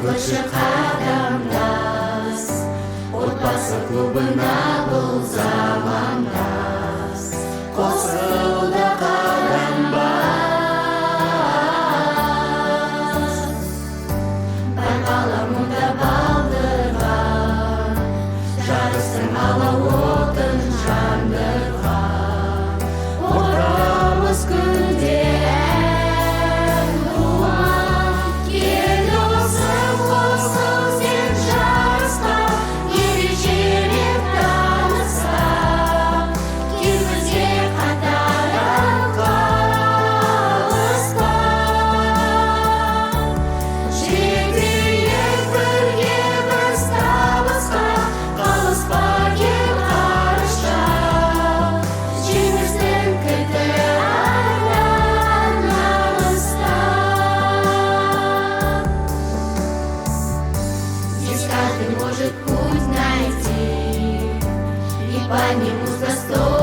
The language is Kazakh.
көші қадамдас, отбасы клубына бұл замандас. Қосылды қадам бас, байқала мұнда балдырған, жарыстың алауытын жандырған. Отырамыз күнде ән туған, келді осы қосыл сен жарысқа, ерекшелеп таныса. Кел бізге қатарым қалыспа, жетейік бірге біз табысқа. Қалыспа кел қарышқа, жеңістің кілті айдан алыста. Здесь каждый может путь найти и по нему с достоинством